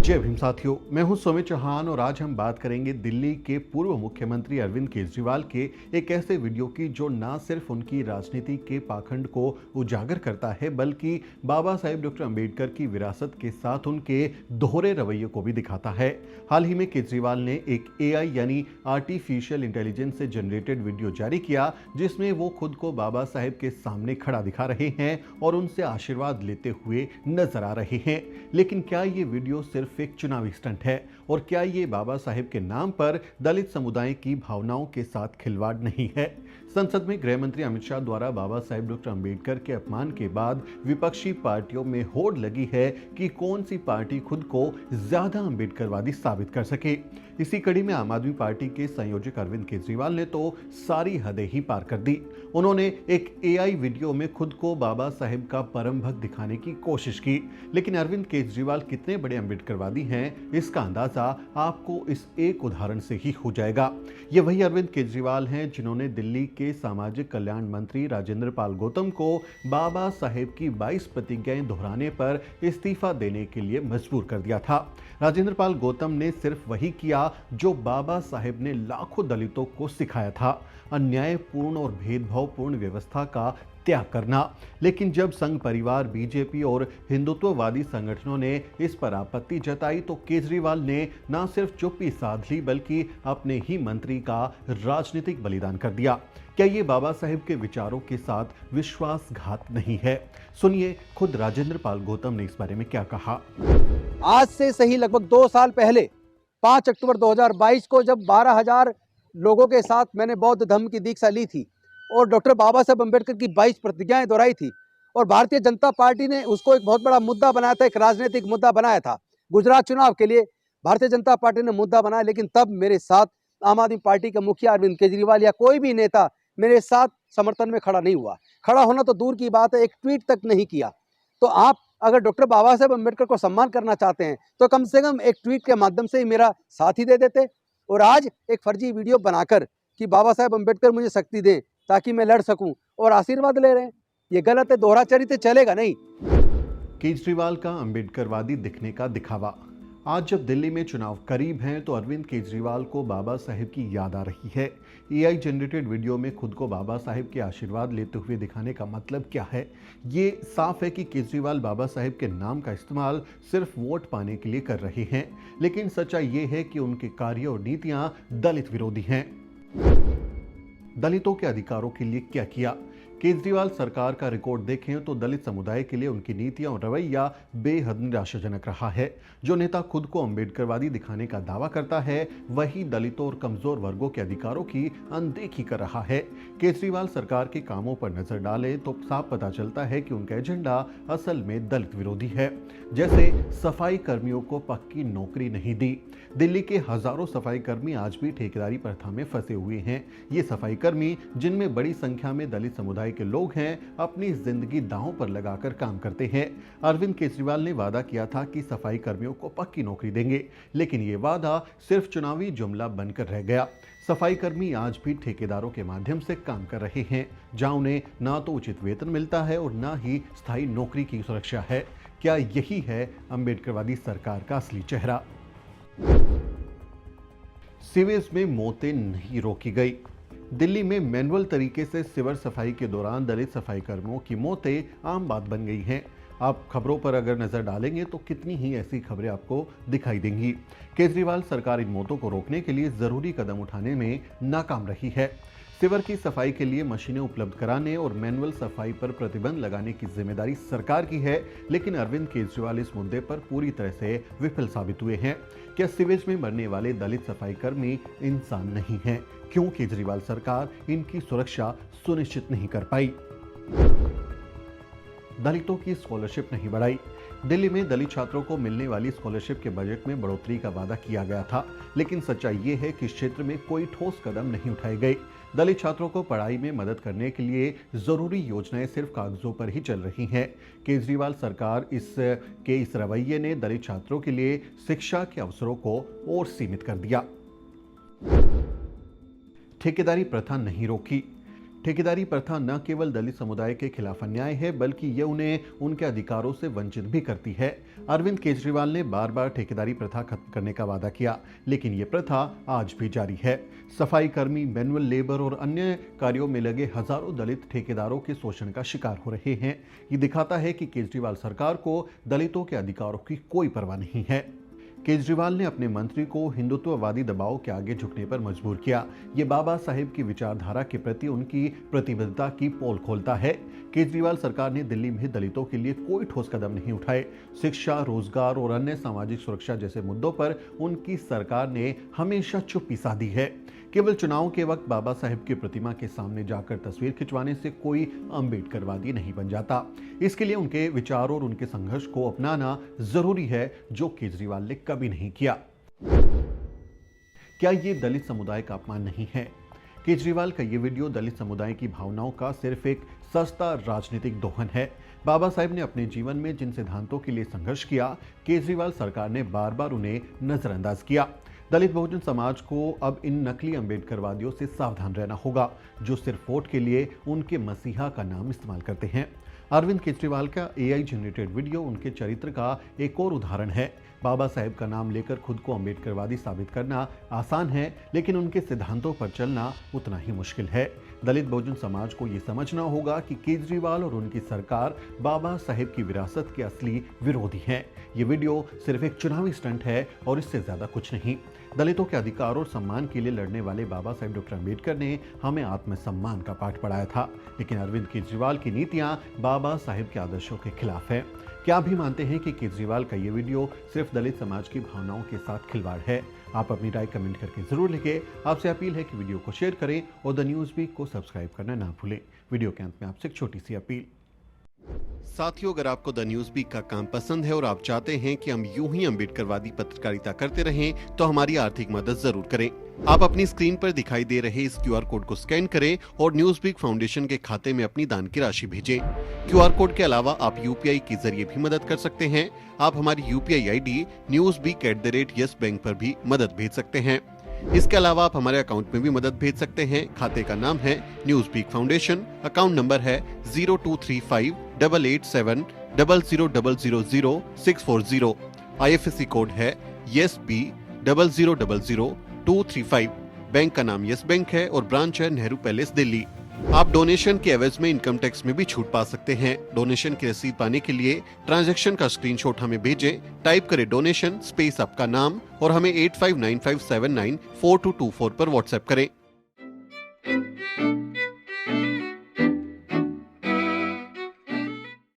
जय भीम साथियों, मैं हूं सुमित चौहान और आज हम बात करेंगे दिल्ली के पूर्व मुख्यमंत्री अरविंद केजरीवाल के एक ऐसे वीडियो की जो ना सिर्फ उनकी राजनीति के पाखंड को उजागर करता है बल्कि बाबा साहेब डॉक्टर अंबेडकर की विरासत के साथ उनके दोहरे रवैये को भी दिखाता है। हाल ही में केजरीवाल ने एक एआई यानी आर्टिफिशियल इंटेलिजेंस से जनरेटेड वीडियो जारी किया जिसमें वो खुद को बाबा साहेब के सामने खड़ा दिखा रहे हैं और उनसे आशीर्वाद लेते हुए नजर आ रहे हैं। लेकिन क्या ये वीडियो सिर्फ एक चुनावी स्टंट है और क्या ये बाबा साहेब के नाम पर दलित समुदाय की भावनाओं के साथ खिलवाड़ नहीं है? संसद में गृह मंत्री अमित शाह द्वारा बाबा साहेब डॉक्टर अंबेडकर के अपमान के बाद विपक्षी पार्टियों में होड़ लगी है कि कौन सी पार्टी खुद को ज्यादा अंबेडकरवादी साबित कर सके। इसी कड़ी में आम आदमी पार्टी के संयोजक अरविंद केजरीवाल ने तो सारी हदें ही पार कर दी। उन्होंने एक एआई वीडियो में खुद को बाबा साहेब का परम भक्त दिखाने की कोशिश की, लेकिन अरविंद केजरीवाल कितने बड़े अंबेडकरवादी हैं इसका अंदाजा आपको इस एक उदाहरण से ही हो जाएगा। ये वही अरविंद केजरीवाल हैं जिन्होंने दिल्ली के सामाजिक कल्याण मंत्री राजेंद्र पाल गौतम को बाबा साहेब की 22 प्रतिज्ञाएं दोहराने पर इस्तीफा देने के लिए मजबूर कर दिया था। राजेंद्र पाल गौतम ने सिर्फ वही किया जो बाबा साहेब ने लाखों दलितों को सिखाया था, अन्यायपूर्ण और भेदभावपूर्ण व्यवस्था का त्याग करना। लेकिन जब संघ परिवार, बीजेपी और हिंदुत्ववादी संगठनों ने इस पर आपत्ति जताई तो केजरीवाल ने न सिर्फ चुप्पी साध ली बल्कि अपने ही मंत्री का राजनीतिक बलिदान कर दिया। क्या ये बाबा साहेब के विचारों के साथ विश्वासघात नहीं है? सुनिए खुद राजेंद्र पाल गौतम ने इस बारे में क्या कहा। आज से सही लगभग 2 साल पहले 5 अक्टूबर 2022 को जब 12,000 लोगों के साथ मैंने बौद्ध धर्म की दीक्षा ली थी और डॉक्टर बाबा साहेब अम्बेडकर की 22 प्रतिज्ञाएं दोहराई थी और भारतीय जनता पार्टी ने उसको एक बहुत बड़ा मुद्दा बनाया था, एक राजनीतिक मुद्दा बनाया था। गुजरात चुनाव के लिए भारतीय जनता पार्टी ने मुद्दा बनाया, लेकिन तब मेरे साथ आम आदमी पार्टी के मुखिया अरविंद केजरीवाल या कोई भी नेता मेरे साथ समर्थन में खड़ा नहीं हुआ। खड़ा होना तो दूर की बात है, एक ट्वीट तक नहीं किया। तो आप अगर डॉक्टर बाबा साहेब अम्बेडकर को सम्मान करना चाहते हैं तो कम से कम एक ट्वीट के माध्यम से ही मेरा साथ ही दे देते। और आज एक फर्जी वीडियो बनाकर कि बाबा साहेब अम्बेडकर मुझे शक्ति दें ताकि मैं लड़ सकूं और आशीर्वाद ले रहे हैं, ये गलत है। दोहरा चरित्र चलेगा नहीं। केजरीवाल का अंबेडकरवादी दिखने का दिखावा। आज जब दिल्ली में चुनाव करीब हैं तो अरविंद केजरीवाल को बाबा साहेब की याद आ रही है। एआई जनरेटेड वीडियो में खुद को बाबा साहेब के आशीर्वाद लेते हुए दिखाने का मतलब क्या है? ये साफ है कि केजरीवाल बाबा साहेब के नाम का इस्तेमाल सिर्फ वोट पाने के लिए कर रहे हैं, लेकिन सच्चाई ये है कि उनके कार्य और नीतियां दलित विरोधी हैं। दलितों के अधिकारों के लिए क्या किया? केजरीवाल सरकार का रिकॉर्ड देखें तो दलित समुदाय के लिए उनकी नीतियां और रवैया बेहद निराशाजनक रहा है। जो नेता खुद को अंबेडकरवादी दिखाने का दावा करता है वही दलितों और कमजोर वर्गों के अधिकारों की अनदेखी कर रहा है। केजरीवाल सरकार के कामों पर नजर डालें तो साफ पता चलता है कि उनका एजेंडा असल में दलित विरोधी है। जैसे सफाई कर्मियों को पक्की नौकरी नहीं दी। दिल्ली के हजारों सफाई कर्मी आज भी ठेकेदारी प्रथा में फंसे हुए हैं। ये सफाई कर्मी, जिनमें बड़ी संख्या में दलित समुदाय के लोग हैं, अपनी जिंदगी दांव पर लगाकर काम करते हैं। अरविंद केजरीवाल ने वादा किया था कि सफाई कर्मियों को पक्की नौकरी देंगे, लेकिन ये वादा सिर्फ चुनावी जुमला बनकर रह गया। सफाई कर्मी आज भी ठेकेदारों के माध्यम से काम कर रहे हैं, जहां उन्हें ना तो उचित वेतन मिलता है और ना ही स्थायी नौकरी की सुरक्षा है। क्या यही है अंबेडकरवादी सरकार का असली चेहरा? सीवेज में मौतें नहीं रोकी गई। दिल्ली में मैनुअल तरीके से सीवर सफाई के दौरान दलित सफाई कर्मियों की मौतें आम बात बन गई हैं। आप खबरों पर अगर नजर डालेंगे तो कितनी ही ऐसी खबरें आपको दिखाई देंगी। केजरीवाल सरकार इन मौतों को रोकने के लिए जरूरी कदम उठाने में नाकाम रही है। सीवर की सफाई के लिए मशीनें उपलब्ध कराने और मैनुअल सफाई पर प्रतिबंध लगाने की जिम्मेदारी सरकार की है, लेकिन अरविंद केजरीवाल इस मुद्दे पर पूरी तरह से विफल साबित हुए हैं। क्या सीवेज में मरने वाले दलित सफाई कर्मी इंसान नहीं हैं? क्यों केजरीवाल सरकार इनकी सुरक्षा सुनिश्चित नहीं कर पाई? दलितों की स्कॉलरशिप नहीं बढ़ाई। दिल्ली में दलित छात्रों को मिलने वाली स्कॉलरशिप के बजट में बढ़ोतरी का वादा किया गया था, लेकिन सच्चाई ये है कि इस क्षेत्र में कोई ठोस कदम नहीं उठाए गए। दलित छात्रों को पढ़ाई में मदद करने के लिए जरूरी योजनाएं सिर्फ कागजों पर ही चल रही हैं। केजरीवाल सरकार इस रवैये ने दलित छात्रों के लिए शिक्षा के अवसरों को और सीमित कर दिया। ठेकेदारी प्रथा नहीं रोकी। ठेकेदारी प्रथा न केवल दलित समुदाय के खिलाफ अन्याय है, बल्कि ये उन्हें उनके अधिकारों से वंचित भी करती है। अरविंद केजरीवाल ने बार बार ठेकेदारी प्रथा खत्म करने का वादा किया, लेकिन ये प्रथा आज भी जारी है। सफाई कर्मी, मैनुअल लेबर और अन्य कार्यों में लगे हजारों दलित ठेकेदारों के शोषण का शिकार हो रहे हैं। ये दिखाता है कि केजरीवाल सरकार को दलितों के अधिकारों की कोई परवाह नहीं है। केजरीवाल ने अपने मंत्री को हिंदुत्ववादी दबाव के आगे झुकने पर मजबूर किया। ये बाबा साहेब की विचारधारा के प्रति उनकी प्रतिबद्धता की पोल खोलता है। केजरीवाल सरकार ने दिल्ली में दलितों के लिए कोई ठोस कदम नहीं उठाए। शिक्षा, रोजगार और अन्य सामाजिक सुरक्षा जैसे मुद्दों पर उनकी सरकार ने हमेशा चुप्पी साधी है। केवल चुनाव के वक्त बाबा साहेब की प्रतिमा के सामने जाकर तस्वीर खिंचवाने से कोई अम्बेडकरवादी नहीं बन जाता। इसके लिए उनके विचारों और उनके संघर्ष को अपनाना जरूरी है, जो केजरीवाल ने कभी नहीं किया। क्या ये दलित समुदाय का अपमान नहीं है? केजरीवाल का ये वीडियो दलित समुदाय की भावनाओं का सिर्फ एक सस्ता राजनीतिक दोहन है। बाबा साहेब ने अपने जीवन में जिन सिद्धांतों के लिए संघर्ष किया, केजरीवाल सरकार ने बार बार उन्हें नजरअंदाज किया। दलित बहुजन समाज को अब इन नकली अम्बेडकरवादियों से सावधान रहना होगा, जो सिर्फ वोट के लिए उनके मसीहा का नाम इस्तेमाल करते हैं। अरविंद केजरीवाल का AI जनरेटेड वीडियो उनके चरित्र का एक और उदाहरण है। बाबा साहेब का नाम लेकर खुद को अम्बेडकरवादी साबित करना आसान है, लेकिन उनके सिद्धांतों पर चलना उतना ही मुश्किल है। दलित बहुजन समाज को यह समझना होगा कि केजरीवाल और उनकी सरकार बाबा साहेब की विरासत के असली विरोधी हैं। ये वीडियो सिर्फ एक चुनावी स्टंट है और इससे ज्यादा कुछ नहीं। दलितों के अधिकार और सम्मान के लिए लड़ने वाले बाबा साहेब डॉक्टर अम्बेडकर ने हमें आत्मसम्मान का पाठ पढ़ाया था, लेकिन अरविंद केजरीवाल की नीतियां बाबा साहेब के आदर्शों के खिलाफ है। क्या आप भी मानते हैं कि केजरीवाल का ये वीडियो सिर्फ दलित समाज की भावनाओं के साथ खिलवाड़ है? आप अपनी राय कमेंट करके जरूर लिखें। आपसे अपील है कि वीडियो को शेयर करें और द न्यूज़ वीक को सब्सक्राइब करना ना भूलें। वीडियो के अंत में आपसे एक छोटी सी अपील। साथियों, अगर आपको द न्यूज़ वीक का काम पसंद है और आप चाहते हैं कि हम यूं ही अम्बेडकरवादी पत्रकारिता करते रहें, तो हमारी आर्थिक मदद जरूर करें। आप अपनी स्क्रीन पर दिखाई दे रहे इस QR कोड को स्कैन करें और न्यूज़ वीक फाउंडेशन के खाते में अपनी दान की राशि भेजें। QR कोड के अलावा आप UPI के जरिए भी मदद कर सकते हैं। आप हमारी UPI ID newsweek@yes bank पर भी मदद भेज सकते हैं। इसके अलावा आप हमारे अकाउंट में भी मदद भेज सकते हैं। खाते का नाम है news week foundation, account number है 02358800000640। IFSC कोड है YSB000235। बैंक का नाम यस बैंक है और ब्रांच है नेहरू पैलेस, दिल्ली। आप डोनेशन के एवज में इनकम टैक्स में भी छूट पा सकते हैं। डोनेशन की रसीद पाने के लिए ट्रांजैक्शन का स्क्रीनशॉट हमें भेजें। टाइप करें डोनेशन स्पेस आपका नाम और हमें 8595794224 पर व्हाट्सएप करें।